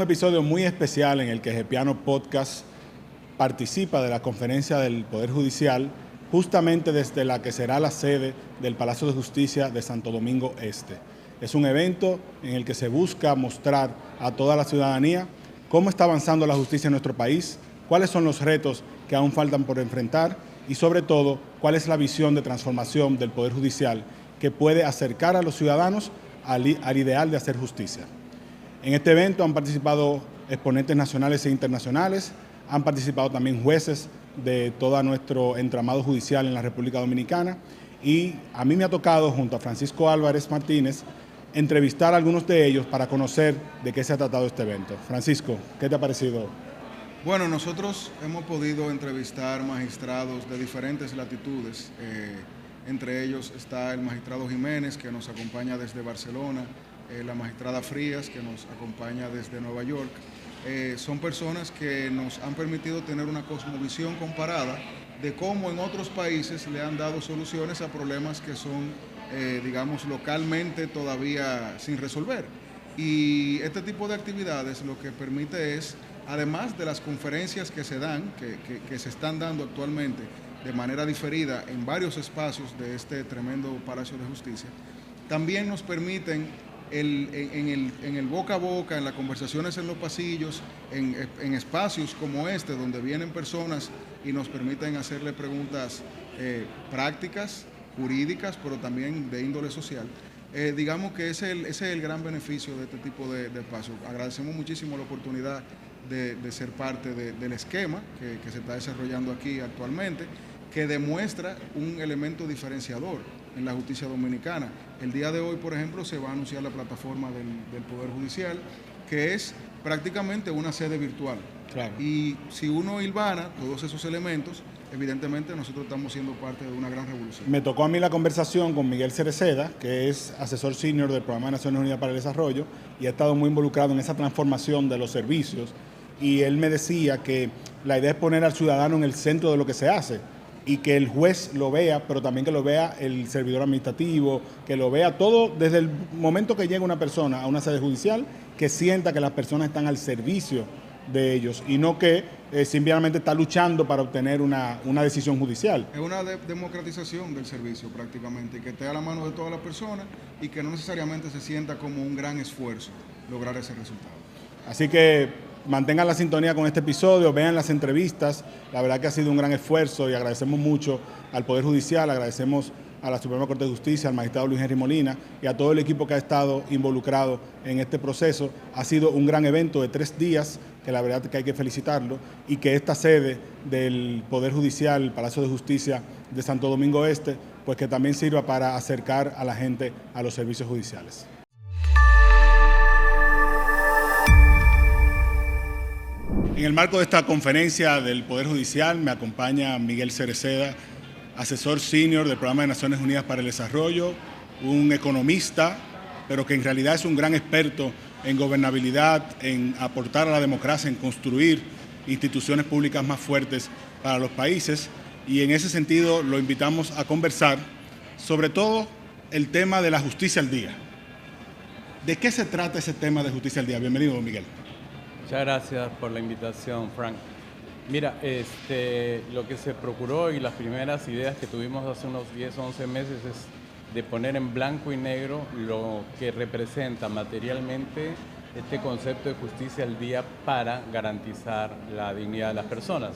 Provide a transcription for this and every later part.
episodio muy especial en el que Gepiano Podcast participa de la conferencia del Poder Judicial, justamente desde la que será la sede del Palacio de Justicia de Santo Domingo Este. Es un evento en el que se busca mostrar a toda la ciudadanía cómo está avanzando la justicia en nuestro país, cuáles son los retos que aún faltan por enfrentar y sobre todo cuál es la visión de transformación del Poder Judicial que puede acercar a los ciudadanos al ideal de hacer justicia. En este evento han participado exponentes nacionales e internacionales, han participado también jueces de todo nuestro entramado judicial en la República Dominicana y a mí me ha tocado, junto a Francisco Álvarez Martínez, entrevistar a algunos de ellos para conocer de qué se ha tratado este evento. Francisco, ¿qué te ha parecido? Bueno, nosotros hemos podido entrevistar magistrados de diferentes latitudes. Entre ellos está el magistrado Jiménez, que nos acompaña desde Barcelona, la magistrada Frías, que nos acompaña desde Nueva York. Son personas que nos han permitido tener una cosmovisión comparada de cómo en otros países le han dado soluciones a problemas que son, digamos, localmente todavía sin resolver. Y este tipo de actividades lo que permite es, además de las conferencias que se dan, que se están dando actualmente de manera diferida en varios espacios de este tremendo Palacio de Justicia, también nos permiten en el boca a boca, en las conversaciones en los pasillos, en espacios como este, donde vienen personas y nos permiten hacerle preguntas prácticas, jurídicas, pero también de índole social. Digamos que ese es el gran beneficio de este tipo de espacios. Agradecemos muchísimo la oportunidad de ser parte del esquema que se está desarrollando aquí actualmente, que demuestra un elemento diferenciador en la justicia dominicana. El día de hoy, por ejemplo, se va a anunciar la plataforma del Poder Judicial, que es prácticamente una sede virtual. Claro. Y si uno hilvana todos esos elementos, evidentemente nosotros estamos siendo parte de una gran revolución. Me tocó a mí la conversación con Miguel Cereceda, que es asesor senior del Programa de Naciones Unidas para el Desarrollo y ha estado muy involucrado en esa transformación de los servicios. Y él me decía que la idea es poner al ciudadano en el centro de lo que se hace y que el juez lo vea, pero también que lo vea el servidor administrativo, que lo vea todo desde el momento que llega una persona a una sede judicial, que sienta que las personas están al servicio de ellos y no que simplemente está luchando para obtener una decisión judicial. Es una democratización del servicio prácticamente, que esté a la mano de todas las personas y que no necesariamente se sienta como un gran esfuerzo lograr ese resultado. Así que mantengan la sintonía con este episodio, vean las entrevistas, la verdad que ha sido un gran esfuerzo y agradecemos mucho al Poder Judicial, agradecemos a la Suprema Corte de Justicia, al magistrado Luis Henry Molina y a todo el equipo que ha estado involucrado en este proceso. Ha sido un gran evento de 3 días, que la verdad que hay que felicitarlo y que esta sede del Poder Judicial, el Palacio de Justicia de Santo Domingo Este, pues que también sirva para acercar a la gente a los servicios judiciales. En el marco de esta conferencia del Poder Judicial me acompaña Miguel Cereceda, asesor senior del Programa de Naciones Unidas para el Desarrollo, un economista, pero que en realidad es un gran experto en gobernabilidad, en aportar a la democracia, en construir instituciones públicas más fuertes para los países. Y en ese sentido lo invitamos a conversar sobre todo el tema de la justicia al día. ¿De qué se trata ese tema de justicia al día? Bienvenido, Miguel. Muchas gracias por la invitación, Frank. Mira, lo que se procuró y las primeras ideas que tuvimos hace unos 10 o 11 meses es de poner en blanco y negro lo que representa materialmente este concepto de justicia al día para garantizar la dignidad de las personas.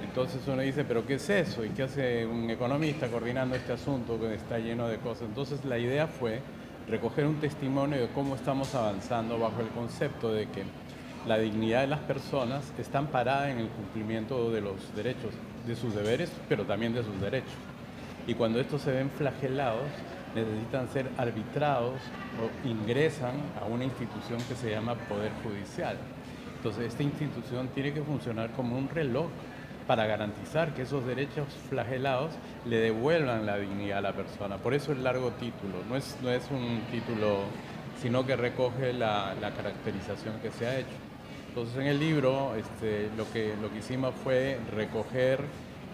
Entonces uno dice, ¿pero qué es eso? ¿Y qué hace un economista coordinando este asunto que está lleno de cosas? Entonces la idea fue recoger un testimonio de cómo estamos avanzando bajo el concepto de que la dignidad de las personas está amparada en el cumplimiento de los derechos, de sus deberes, pero también de sus derechos. Y cuando estos se ven flagelados, necesitan ser arbitrados o ingresan a una institución que se llama Poder Judicial. Entonces, esta institución tiene que funcionar como un reloj para garantizar que esos derechos flagelados le devuelvan la dignidad a la persona. Por eso el largo título, no es un título, sino que recoge la caracterización que se ha hecho. Entonces en el libro lo que hicimos fue recoger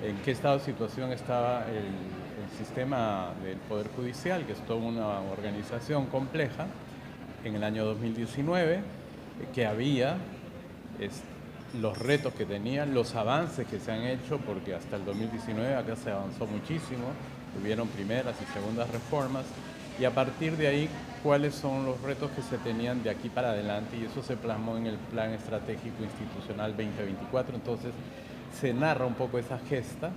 en qué estado de situación estaba el sistema del Poder Judicial, que es toda una organización compleja, en el año 2019, que había, los retos que tenían, los avances que se han hecho, porque hasta el 2019 acá se avanzó muchísimo, hubieron primeras y segundas reformas, y a partir de ahí, cuáles son los retos que se tenían de aquí para adelante, y eso se plasmó en el Plan Estratégico Institucional 2024. Entonces, se narra un poco esa gesta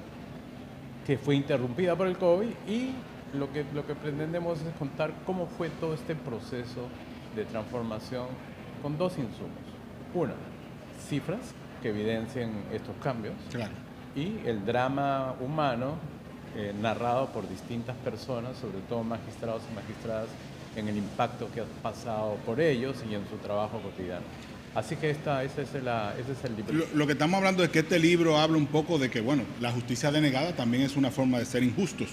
que fue interrumpida por el COVID, y lo que pretendemos es contar cómo fue todo este proceso de transformación con dos insumos. Una, cifras que evidencien estos cambios, Claro. y el drama humano narrado por distintas personas, sobre todo magistrados y magistradas, en el impacto que ha pasado por ellos y en su trabajo cotidiano. Así que ese es el libro. Lo que estamos hablando es que este libro habla un poco de que, bueno, la justicia denegada también es una forma de ser injustos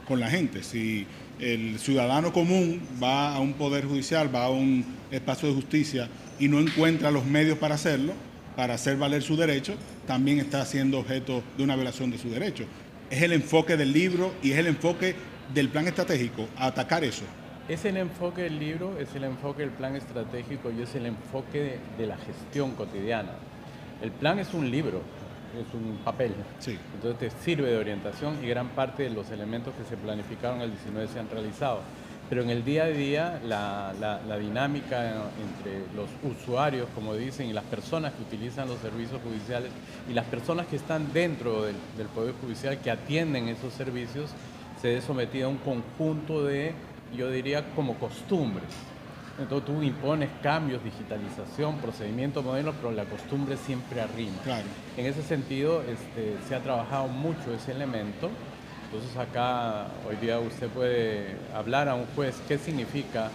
con la gente. Si el ciudadano común va a un poder judicial, va a un espacio de justicia y no encuentra los medios para hacerlo, para hacer valer su derecho, también está siendo objeto de una violación de su derecho. Es el enfoque del libro y es el enfoque del plan estratégico, a atacar eso. Es el enfoque del libro, es el enfoque del plan estratégico y es el enfoque de la gestión cotidiana. El plan es un libro, es un papel. Sí. Entonces te sirve de orientación y gran parte de los elementos que se planificaron el 19 se han realizado. Pero en el día a día la dinámica entre los usuarios, como dicen, y las personas que utilizan los servicios judiciales y las personas que están dentro del Poder Judicial que atienden esos servicios, se ve sometida a un conjunto de, yo diría, como costumbres. Entonces tú impones cambios, digitalización, procedimientos modernos, pero la costumbre siempre arriba. Claro. En ese sentido, se ha trabajado mucho ese elemento. Entonces acá hoy día usted puede hablar a un juez qué significa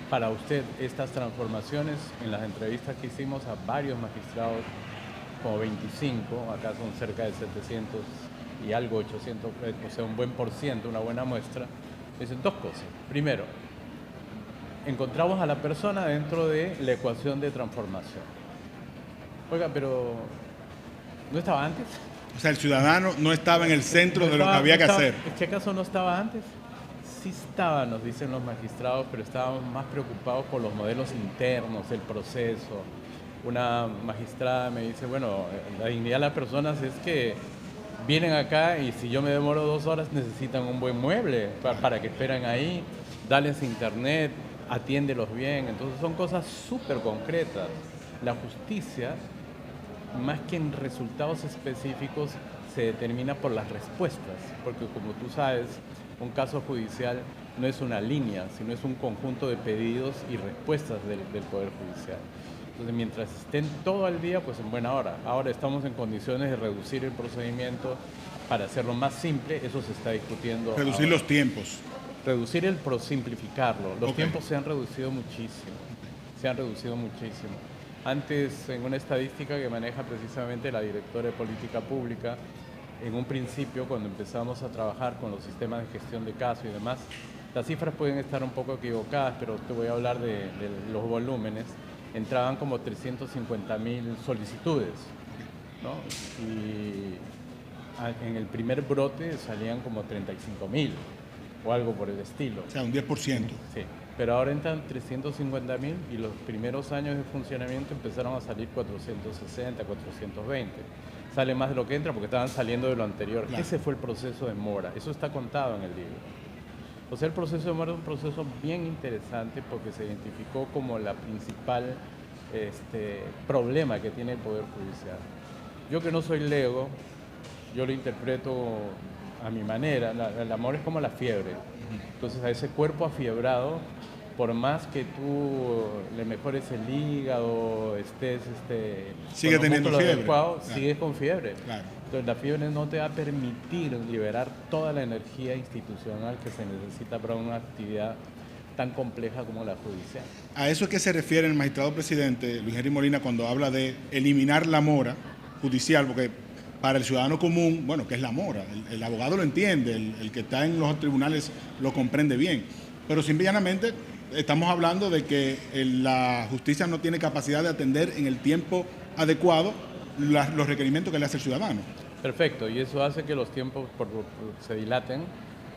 para usted estas transformaciones. En las entrevistas que hicimos a varios magistrados, como 25, acá son cerca de 700 y algo, 800, o sea, un buen por ciento, una buena muestra, dicen dos cosas. Primero, encontramos a la persona dentro de la ecuación de transformación. Oiga, pero ¿no estaba antes? O sea, el ciudadano no estaba en el centro de lo que había que hacer. ¿Qué acaso no estaba antes? Sí estaba, nos dicen los magistrados, pero estábamos más preocupados por los modelos internos, el proceso. Una magistrada me dice, bueno, la dignidad de las personas es que vienen acá y si yo me demoro 2 horas necesitan un buen mueble para que esperen ahí, darles internet, atiéndelos bien. Entonces son cosas súper concretas. La justicia, más que en resultados específicos, se determina por las respuestas, porque como tú sabes, un caso judicial no es una línea, sino es un conjunto de pedidos y respuestas del Poder Judicial. Entonces, mientras estén todo el día, pues en buena hora. Ahora estamos en condiciones de reducir el procedimiento para hacerlo más simple, eso se está discutiendo. Reducir ahora. los tiempos. Reducir simplificarlo. Los tiempos se han reducido muchísimo, se han reducido muchísimo. Antes, en una estadística que maneja precisamente la directora de Política Pública, en un principio, cuando empezamos a trabajar con los sistemas de gestión de casos y demás, las cifras pueden estar un poco equivocadas, pero te voy a hablar de los volúmenes. Entraban como 350.000 solicitudes, ¿no? Y en el primer brote salían como 35.000 o algo por el estilo. O sea, un 10%. Sí, pero ahora entran 350.000 y los primeros años de funcionamiento empezaron a salir 460, 420. Sale más de lo que entra porque estaban saliendo de lo anterior. Claro. Ese fue el proceso de mora, eso está contado en el libro. O sea, el proceso de mora es un proceso bien interesante porque se identificó como la principal problema que tiene el Poder Judicial. Yo que no soy lego, yo lo interpreto a mi manera. El amor es como la fiebre. Entonces a ese cuerpo afiebrado, por más que tú le mejores el hígado, estés sigue teniendo fiebre. Adecuado, claro. Sigues con fiebre. Claro. Entonces la fiebre no te va a permitir liberar toda la energía institucional que se necesita para una actividad tan compleja como la judicial. ¿A eso es que se refiere el magistrado presidente Luis Henry Molina cuando habla de eliminar la mora judicial? Porque para el ciudadano común, bueno, ¿qué es la mora? El abogado lo entiende, el que está en los tribunales lo comprende bien, pero simplemente estamos hablando de que la justicia no tiene capacidad de atender en el tiempo adecuado los requerimientos que le hace el ciudadano. Perfecto, y eso hace que los tiempos se dilaten,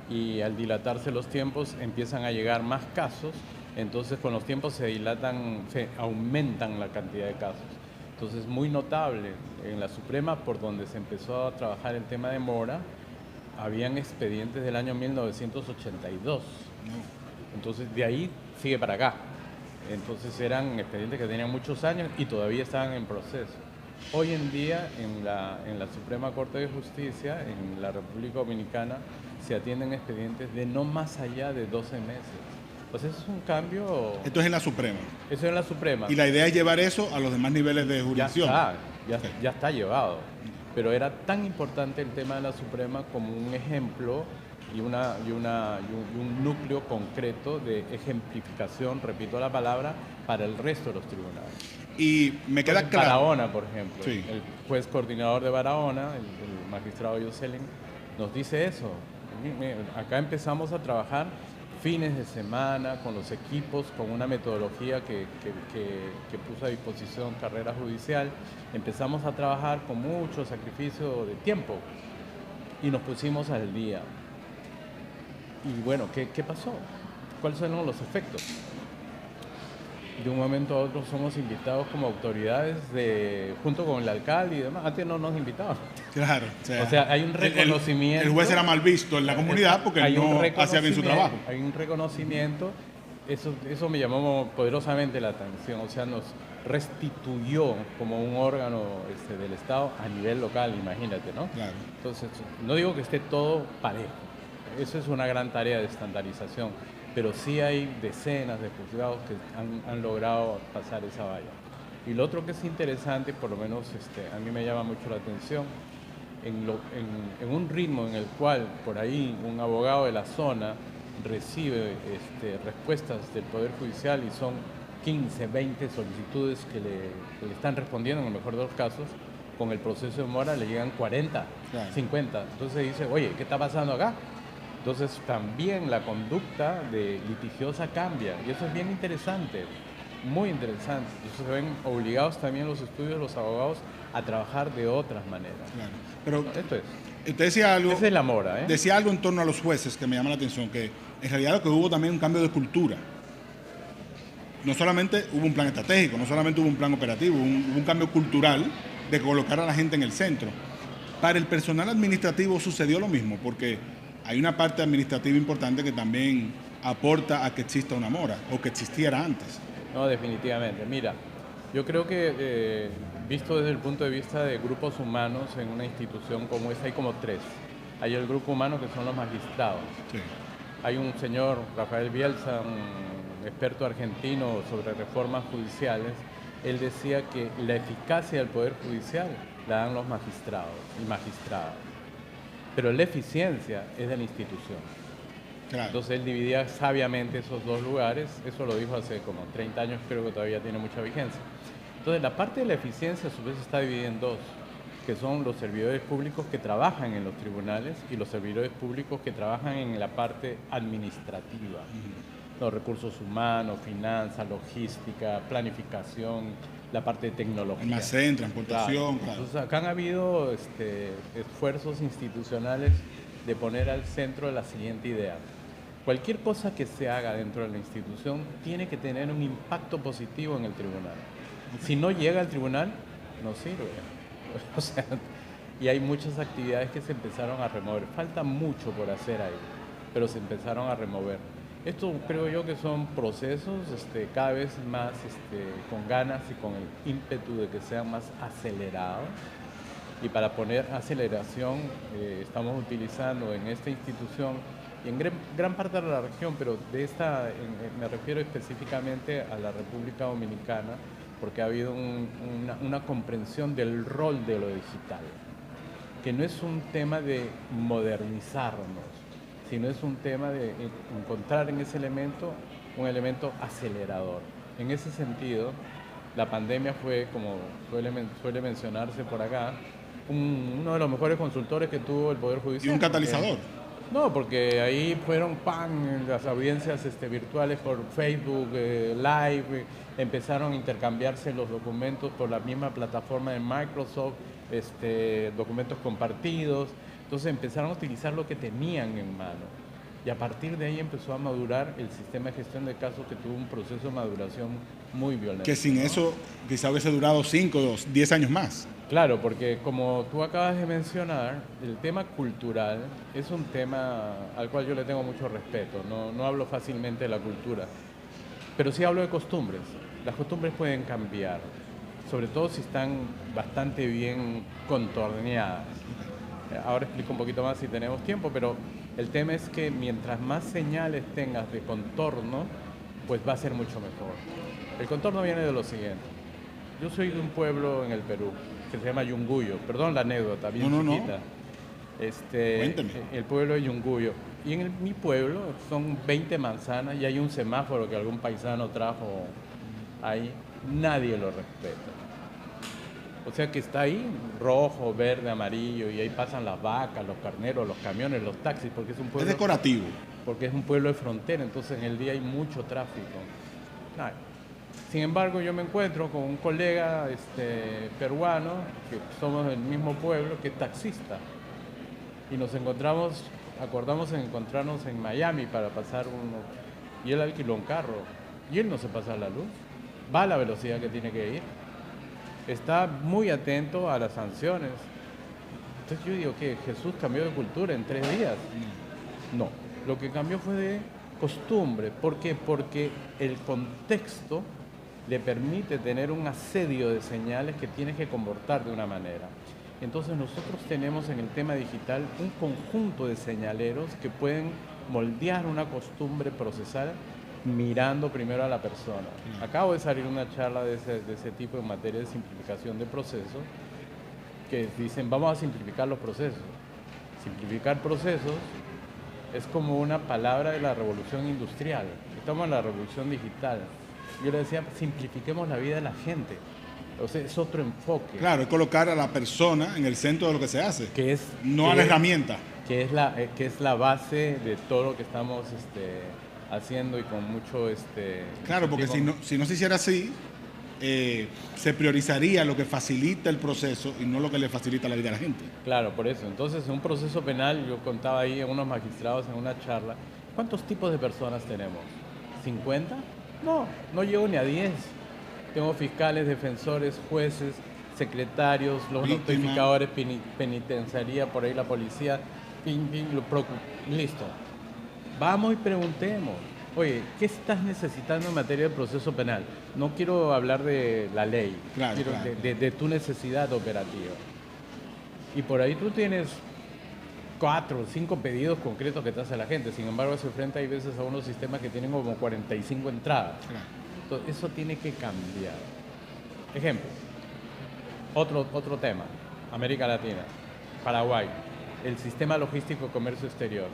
y al dilatarse los tiempos empiezan a llegar más casos Entonces, con los tiempos se dilatan, se aumentan la cantidad de casos. Entonces, muy notable, en la Suprema, por donde se empezó a trabajar el tema de mora, habían expedientes del año 1982. Entonces, de ahí sigue para acá. Entonces, eran expedientes que tenían muchos años y todavía estaban en proceso. Hoy en día, en la Suprema Corte de Justicia, en la República Dominicana, se atienden expedientes de no más allá de 12 meses. Pues eso es un cambio... Esto es en la Suprema. Eso es en la Suprema. Y la idea es llevar eso a los demás niveles de jurisdicción. Ya está llevado. Pero era tan importante el tema de la Suprema como un ejemplo y un núcleo concreto de ejemplificación, repito la palabra, para el resto de los tribunales. Y me queda claro. Barahona, por ejemplo, sí. El juez coordinador de Barahona, el magistrado Jocelyn, nos dice eso. Acá empezamos a trabajar fines de semana, con los equipos, con una metodología que puso a disposición Carrera Judicial. Empezamos a trabajar con mucho sacrificio de tiempo y nos pusimos al día. Y bueno, ¿qué pasó? ¿Cuáles fueron los efectos? De un momento a otro somos invitados como autoridades junto con el alcalde y demás. Antes no nos invitaban. Claro. O sea, hay un reconocimiento. El juez era mal visto en la comunidad porque no hacía bien su trabajo. Hay un reconocimiento. Eso me llamó poderosamente la atención. O sea, nos restituyó como un órgano del Estado a nivel local, imagínate, ¿no? Claro. Entonces, no digo que esté todo parejo. Eso es una gran tarea de estandarización. Pero sí hay decenas de juzgados que han logrado pasar esa valla. Y lo otro que es interesante, por lo menos a mí me llama mucho la atención, en un ritmo en el cual por ahí un abogado de la zona recibe respuestas del Poder Judicial y son 15, 20 solicitudes que le están respondiendo, en el mejor de los casos, con el proceso de mora le llegan 40, claro. 50. Entonces dice, oye, ¿qué está pasando acá? Entonces también la conducta litigiosa cambia y eso es bien interesante, muy interesante. Entonces se ven obligados también los estudios, los abogados, a trabajar de otras maneras. Claro. Pero esto es. Usted decía algo, esa es la mora, ¿eh? Decía algo en torno a los jueces que me llama la atención, que en realidad lo que hubo también un cambio de cultura. No solamente hubo un plan estratégico, no solamente hubo un plan operativo, hubo un cambio cultural de colocar a la gente en el centro. Para el personal administrativo sucedió lo mismo, porque hay una parte administrativa importante que también aporta a que exista una mora, o que existiera antes. No, definitivamente. Mira, yo creo que visto desde el punto de vista de grupos humanos en una institución como esta, hay como tres. Hay el grupo humano que son los magistrados. Sí. Hay un señor, Rafael Bielsa, un experto argentino sobre reformas judiciales. Él decía que la eficacia del Poder Judicial la dan los magistrados y magistradas. Pero la eficiencia es de la institución. Claro. Entonces él dividía sabiamente esos dos lugares, eso lo dijo hace como 30 años, creo que todavía tiene mucha vigencia. Entonces la parte de la eficiencia a su vez está dividida en dos, que son los servidores públicos que trabajan en los tribunales y los servidores públicos que trabajan en la parte administrativa. Los recursos humanos, finanzas, logística, planificación, la parte de tecnología. Almacén, transportación. Claro. Entonces acá han habido esfuerzos institucionales de poner al centro la siguiente idea. Cualquier cosa que se haga dentro de la institución tiene que tener un impacto positivo en el tribunal. Si no llega al tribunal, no sirve. O sea, y hay muchas actividades que se empezaron a remover. Falta mucho por hacer ahí, pero se empezaron a remover. Esto creo yo que son procesos cada vez más con ganas y con el ímpetu de que sean más acelerados. Y para poner aceleración estamos utilizando en esta institución y en gran parte de la región, pero me refiero específicamente a la República Dominicana, porque ha habido una comprensión del rol de lo digital, que no es un tema de modernizarnos, sino es un tema de encontrar en ese elemento un elemento acelerador. En ese sentido, la pandemia fue, como suele mencionarse por acá, uno de los mejores consultores que tuvo el Poder Judicial. ¿Y un catalizador? No, porque ahí fueron las audiencias virtuales por Facebook, Live, empezaron a intercambiarse los documentos por la misma plataforma de Microsoft, documentos compartidos. Entonces empezaron a utilizar lo que tenían en mano. Y a partir de ahí empezó a madurar el sistema de gestión de casos, que tuvo un proceso de maduración muy violento. Que sin eso quizá hubiese durado 5 o 10 años más. Claro, porque como tú acabas de mencionar, el tema cultural es un tema al cual yo le tengo mucho respeto. No hablo fácilmente de la cultura, pero sí hablo de costumbres. Las costumbres pueden cambiar, sobre todo si están bastante bien contorneadas. Ahora explico un poquito más si tenemos tiempo, pero el tema es que mientras más señales tengas de contorno, pues va a ser mucho mejor. El contorno viene de lo siguiente. Yo soy de un pueblo en el Perú que se llama Yunguyo. Perdón la anécdota, bien chiquita. Cuéntame. El pueblo de Yunguyo. Y en mi pueblo son 20 manzanas y hay un semáforo que algún paisano trajo ahí. Nadie lo respeta. O sea que está ahí rojo, verde, amarillo, y ahí pasan las vacas, los carneros, los camiones, los taxis, porque es un pueblo... Es decorativo. Porque es un pueblo de frontera, entonces en el día hay mucho tráfico. Sin embargo, yo me encuentro con un colega peruano, que somos del mismo pueblo, que es taxista. Y nos encontramos, acordamos en encontrarnos en Miami para pasar uno. Y él alquiló un carro. Y él no se pasa la luz. Va a la velocidad que tiene que ir. Está muy atento a las sanciones. Entonces yo digo que Jesús cambió de cultura en 3 días. No, lo que cambió fue de costumbre. ¿Por qué? Porque el contexto le permite tener un asedio de señales que tienes que comportar de una manera. Entonces nosotros tenemos en el tema digital un conjunto de señaleros que pueden moldear una costumbre procesal mirando primero a la persona. Acabo de salir una charla de ese tipo en materia de simplificación de procesos, que dicen vamos a simplificar los procesos. Simplificar procesos es como una palabra de la revolución industrial. Estamos en la revolución digital. Yo le decía, simplifiquemos la vida de la gente. O sea, es otro enfoque. Claro, es colocar a la persona en el centro de lo que se hace, no a la herramienta. Que es la base de todo lo que estamos haciendo y con mucho... Claro, porque si no se hiciera así, se priorizaría lo que facilita el proceso y no lo que le facilita la vida a la gente. Claro, por eso. Entonces, en un proceso penal, yo contaba ahí a unos magistrados en una charla, ¿cuántos tipos de personas tenemos? ¿50? No llego ni a 10. Tengo fiscales, defensores, jueces, secretarios, los notificadores, penitenciaría, por ahí la policía, listo. Vamos y preguntemos, oye, ¿qué estás necesitando en materia de proceso penal? No quiero hablar de la ley, quiero de tu necesidad operativa. Y por ahí tú tienes 4 o 5 pedidos concretos que te hace la gente. Sin embargo, se enfrenta hay veces a unos sistemas que tienen como 45 entradas. Entonces, eso tiene que cambiar. Ejemplo, otro tema, América Latina, Paraguay, el sistema logístico de comercio exterior.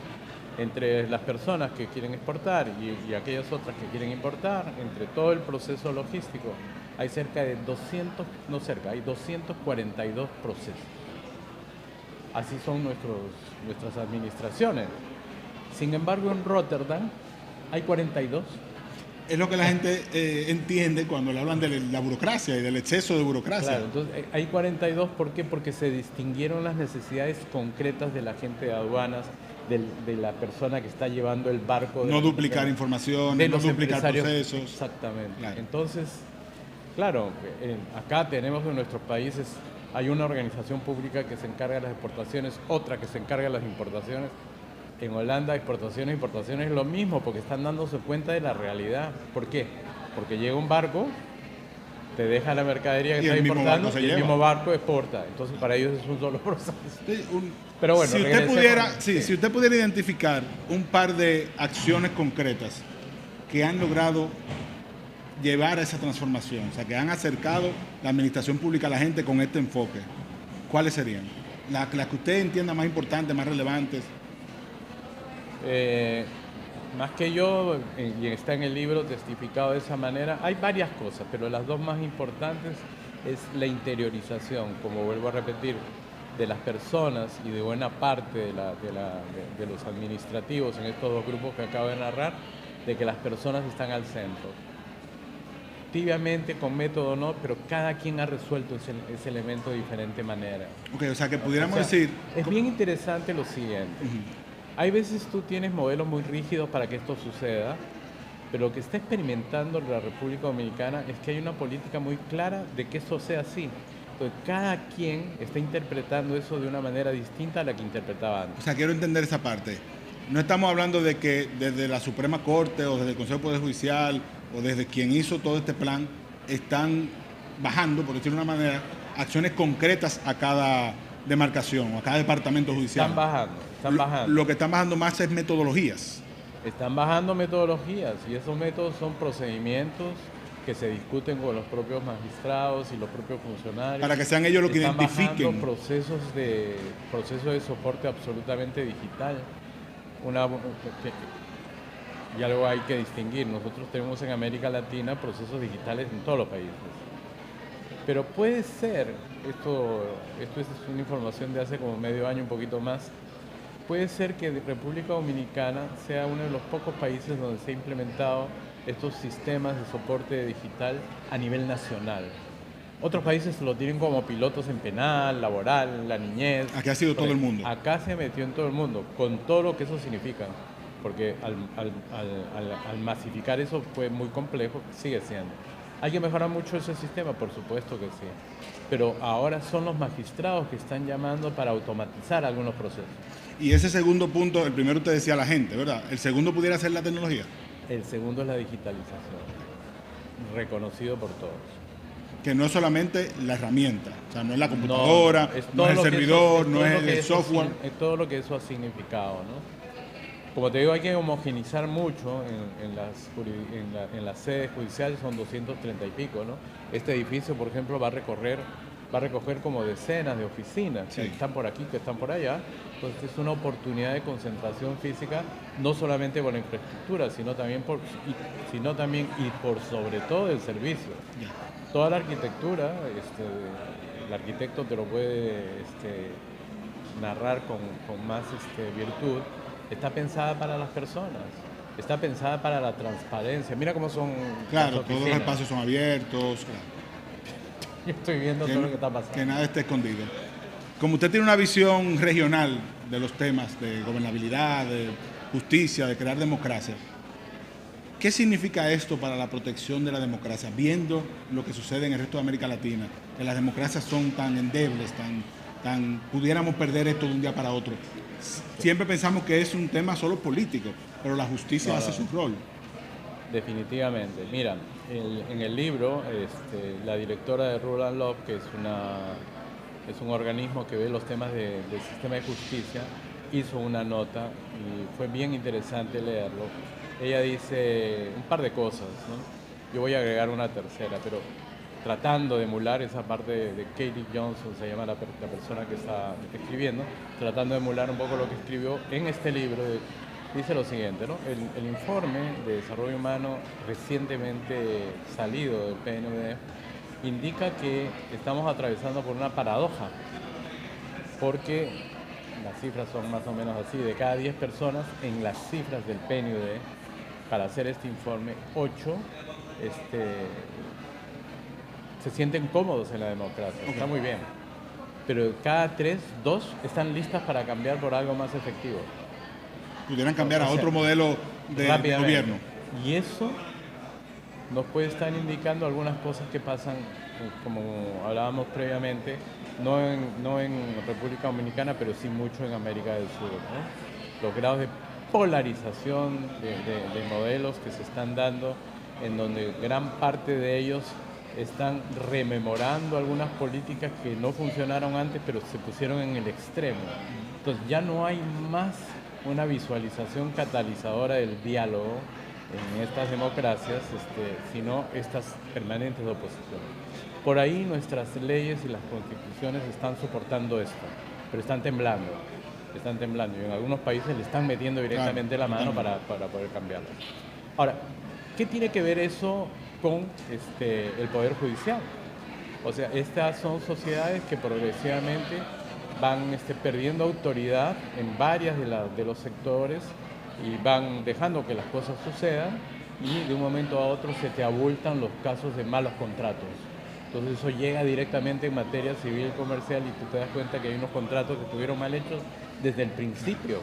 Entre las personas que quieren exportar y aquellas otras que quieren importar, entre todo el proceso logístico, hay hay 242 procesos. Así son nuestras administraciones. Sin embargo, en Rotterdam hay 42. Es lo que la gente entiende cuando le hablan de la burocracia y del exceso de burocracia. Claro, entonces hay 42, ¿por qué? Porque se distinguieron las necesidades concretas de la gente de aduanas, de la persona que está llevando el barco. No duplicar información, no duplicar procesos. Exactamente. Claro. Entonces, claro, acá tenemos en nuestros países, hay una organización pública que se encarga de las exportaciones, otra que se encarga de las importaciones. En Holanda, exportaciones e importaciones es lo mismo, porque están dándose cuenta de la realidad. ¿Por qué? Porque llega un barco, te deja la mercadería que está importando y el mismo barco exporta. Entonces, para ellos es un solo proceso. Sí, pero bueno, si usted pudiera identificar un par de acciones concretas que han logrado llevar a esa transformación, o sea, que han acercado la administración pública a la gente con este enfoque, ¿cuáles serían? Las que usted entienda más importantes, más relevantes. Más que yo, y está en el libro testificado de esa manera, hay varias cosas, pero las dos más importantes es la como vuelvo a repetir, de las personas y de buena parte de los administrativos en estos dos grupos que acabo de narrar, de que las personas están al centro. Tibiamente, con método no, pero cada quien ha resuelto ese elemento de diferente manera. Ok, o sea que pudiéramos decir... Es bien interesante lo siguiente. Hay veces tú tienes modelos muy rígidos para que esto suceda, pero lo que está experimentando la República Dominicana es que hay una política muy clara de que eso sea así. Entonces, cada quien está interpretando eso de una manera distinta a la que interpretaba antes. O sea, quiero entender esa parte. No estamos hablando de que desde la Suprema Corte o desde el Consejo de Poder Judicial o desde quien hizo todo este plan están bajando, por decirlo de una manera, acciones concretas a cada demarcación o a cada departamento judicial. Están bajando. Lo que están bajando más es metodologías. Están bajando metodologías y esos métodos son procedimientos que se discuten con los propios magistrados y los propios funcionarios. Para que sean ellos los que identifiquen. Están bajando procesos de soporte absolutamente digital. Y algo hay que distinguir. Nosotros tenemos en América Latina procesos digitales en todos los países. Pero puede ser, esto es una información de hace como medio año, un poquito más, puede ser que República Dominicana sea uno de los pocos países donde se ha implementado estos sistemas de soporte digital a nivel nacional. Otros países lo tienen como pilotos en penal, laboral, la niñez. Aquí ha sido todo el mundo. Acá se metió en todo el mundo, con todo lo que eso significa. Porque al masificar eso fue muy complejo, sigue siendo. ¿Hay que mejorar mucho ese sistema? Por supuesto que sí. Pero ahora son los magistrados que están llamando para automatizar algunos procesos. Y ese segundo punto, el primero te decía la gente, ¿verdad? ¿El segundo pudiera ser la tecnología? El segundo es la digitalización, reconocido por todos. Que no es solamente la herramienta, o sea, no es la computadora, no es el servidor, no es el software. Es todo lo que eso ha significado, ¿no? Como te digo, hay que homogenizar mucho en las sedes judiciales, son 230 y pico, ¿no? Este edificio, por ejemplo, va a recoger como decenas de oficinas, sí, que están por aquí, que están por allá. Entonces es una oportunidad de concentración física, no solamente por la infraestructura, sino también y por sobre todo el servicio. Yeah. Toda la arquitectura, el arquitecto te lo puede narrar con más virtud, está pensada para las personas, está pensada para la transparencia. Mira cómo son. Claro, todos los espacios son abiertos. Claro. Yo estoy viendo todo lo que está pasando. Que nada esté escondido. Como usted tiene una visión regional de los temas de gobernabilidad, de justicia, de crear democracia, ¿qué significa esto para la protección de la democracia? Viendo lo que sucede en el resto de América Latina, que las democracias son tan endebles, pudiéramos perder esto de un día para otro. Siempre pensamos que es un tema solo político, pero la justicia hace su rol. Definitivamente. Mira, en el libro, la directora de Rule and Law, que es un organismo que ve los temas del sistema de justicia, hizo una nota y fue bien interesante leerlo. Ella dice un par de cosas, ¿no? Yo voy a agregar una tercera, pero tratando de emular esa parte de Katie Johnson, se llama la persona que está escribiendo, tratando de emular un poco lo que escribió en este libro. Dice lo siguiente, ¿no? El informe de desarrollo humano recientemente salido del PNUD indica que estamos atravesando por una paradoja, porque las cifras son más o menos así: de cada 10 personas en las cifras del PNUD para hacer este informe, 8 se sienten cómodos en la democracia. Está muy bien, pero de cada 3, 2 están listas para cambiar por algo más efectivo. Pudieran cambiar a otro modelo de gobierno. Y eso nos puede estar indicando algunas cosas que pasan, como hablábamos previamente, no en República Dominicana, pero sí mucho en América del Sur, ¿no? Los grados de polarización de modelos que se están dando, en donde gran parte de ellos están rememorando algunas políticas que no funcionaron antes, pero se pusieron en el extremo. Entonces ya no hay más una visualización catalizadora del diálogo en estas democracias, sino estas permanentes oposiciones. Por ahí nuestras leyes y las constituciones están soportando esto, pero están temblando, y en algunos países le están metiendo directamente la mano para poder cambiarlo. Ahora, ¿qué tiene que ver eso con el Poder Judicial? O sea, estas son sociedades que progresivamente van perdiendo autoridad en varias de los sectores y van dejando que las cosas sucedan, y de un momento a otro se te abultan los casos de malos contratos. Entonces eso llega directamente en materia civil y comercial, y tú te das cuenta que hay unos contratos que estuvieron mal hechos desde el principio.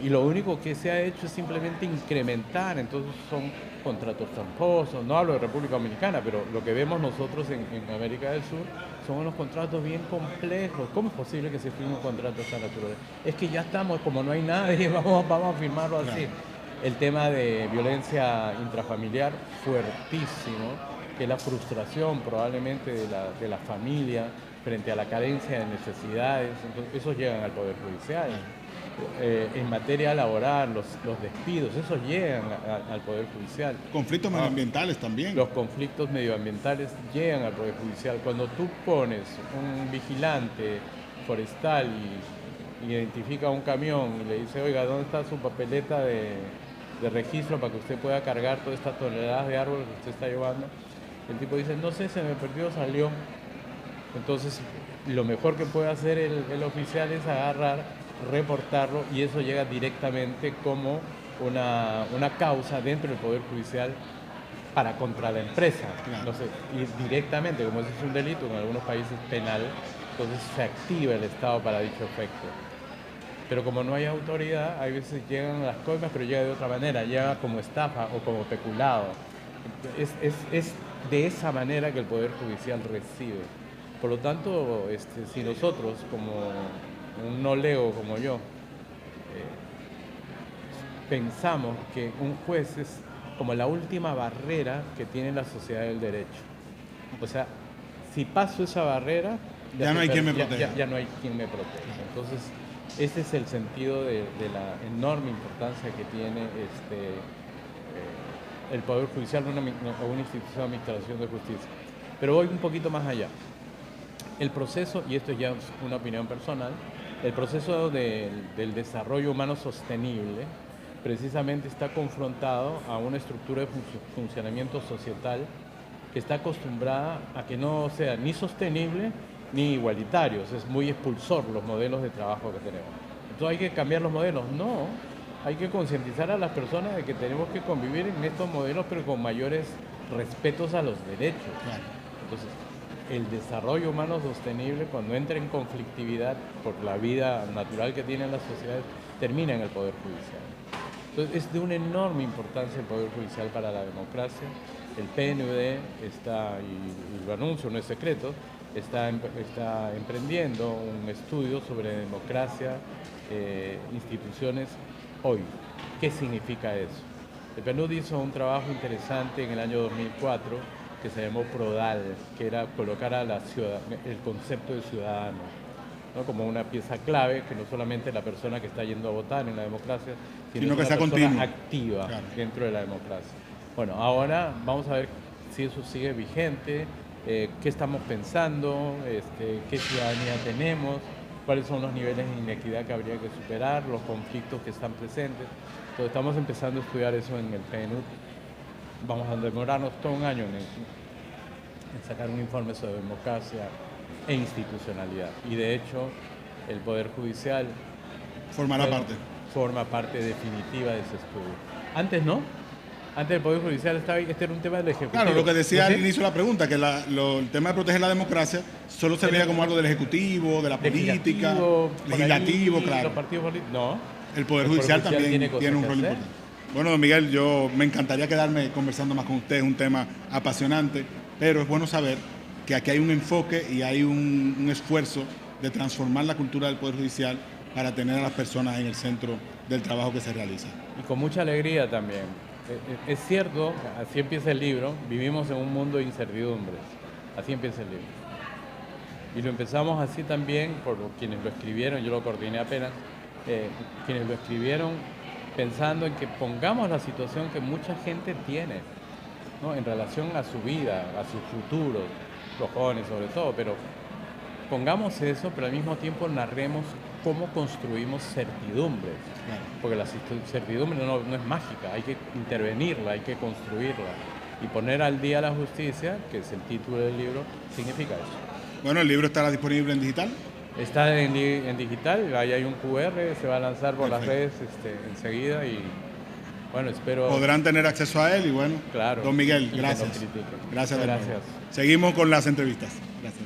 Y lo único que se ha hecho es simplemente incrementar, entonces son contratos tramposos, no hablo de República Dominicana, pero lo que vemos nosotros en América del Sur son unos contratos bien complejos. ¿Cómo es posible que se firme un contrato tan natural? Es que ya estamos, como no hay nadie, vamos a firmarlo así. Claro. El tema de violencia intrafamiliar, fuertísimo, que es la frustración probablemente de la familia frente a la carencia de necesidades, entonces esos llegan al Poder Judicial. En materia laboral, los despidos, esos llegan al Poder Judicial. Conflictos medioambientales también. Los conflictos medioambientales llegan al Poder Judicial. Cuando tú pones un vigilante forestal y identifica un camión y le dice, oiga, ¿dónde está su papeleta de registro para que usted pueda cargar todas estas toneladas de árboles que usted está llevando? El tipo dice, no sé, se me perdió, salió. Entonces, lo mejor que puede hacer el oficial es agarrar, reportarlo, y eso llega directamente como una causa dentro del Poder Judicial contra la empresa. Claro. Entonces, y directamente, como ese es un delito, en algunos países penal, entonces se activa el Estado para dicho efecto. Pero como no hay autoridad, hay veces llegan las coimas, pero llega de otra manera, llega como estafa o como peculado. Es de esa manera que el Poder Judicial recibe. Por lo tanto, si nosotros, como un no lego como yo, pensamos que un juez es como la última barrera que tiene la sociedad del derecho. O sea, si paso esa barrera, ya no hay quien me proteja. Ya no hay quien me proteja. Entonces, ese es el sentido de la enorme importancia que tiene el Poder Judicial o una institución de administración de justicia. Pero voy un poquito más allá. El proceso, y esto ya es una opinión personal, el proceso del desarrollo humano sostenible precisamente está confrontado a una estructura de funcionamiento societal que está acostumbrada a que no sea ni sostenible ni igualitario. Es muy expulsor los modelos de trabajo que tenemos. Entonces, ¿hay que cambiar los modelos? No, hay que concientizar a las personas de que tenemos que convivir en estos modelos, pero con mayores respetos a los derechos. Claro. Entonces, el desarrollo humano sostenible, cuando entra en conflictividad por la vida natural que tienen las sociedades, termina en el Poder Judicial. Entonces, es de una enorme importancia el Poder Judicial para la democracia. El PNUD está, y lo anuncio, no es secreto, está emprendiendo un estudio sobre democracia, instituciones hoy. ¿Qué significa eso? El PNUD hizo un trabajo interesante en el año 2004 que se llamó PRODAL, que era colocar a el concepto de ciudadano, ¿no? Como una pieza clave, que no solamente la persona que está yendo a votar en la democracia, sino que sea persona activa, claro, dentro de la democracia. Bueno, ahora vamos a ver si eso sigue vigente, qué estamos pensando, qué ciudadanía tenemos, cuáles son los niveles de inequidad que habría que superar, los conflictos que están presentes. Entonces estamos empezando a estudiar eso en el PNUD. Vamos a demorarnos todo un año en sacar un informe sobre democracia e institucionalidad. Y de hecho, el Poder Judicial forma parte definitiva de ese estudio. Antes no. Antes el Poder Judicial estaba ahí, este era un tema del Ejecutivo. Claro, lo que decía al inicio de la pregunta, que el tema de proteger la democracia solo se veía como algo del Ejecutivo, de la política, legislativo, claro. Los partidos políticos, no. El Poder Judicial también tiene un rol importante. Bueno, don Miguel, yo me encantaría quedarme conversando más con usted, es un tema apasionante, pero es bueno saber que aquí hay un enfoque y hay un esfuerzo de transformar la cultura del Poder Judicial para tener a las personas en el centro del trabajo que se realiza. Y con mucha alegría también. Es cierto, así empieza el libro, vivimos en un mundo de incertidumbres, así empieza el libro. Y lo empezamos así también por quienes lo escribieron, yo lo coordiné apenas, quienes lo escribieron pensando en que pongamos la situación que mucha gente tiene, ¿no? En relación a su vida, a sus futuros, los jóvenes sobre todo, pero pongamos eso, pero al mismo tiempo narremos cómo construimos certidumbres, claro, porque la certidumbre no es mágica, hay que intervenirla, hay que construirla, y poner al día la justicia, que es el título del libro, significa eso. Bueno, ¿el libro estará disponible en digital? Está en digital, ahí hay un QR, se va a lanzar por las redes enseguida y bueno, espero... Podrán tener acceso a él y bueno, claro, don Miguel, gracias. Gracias. Seguimos con las entrevistas. Gracias.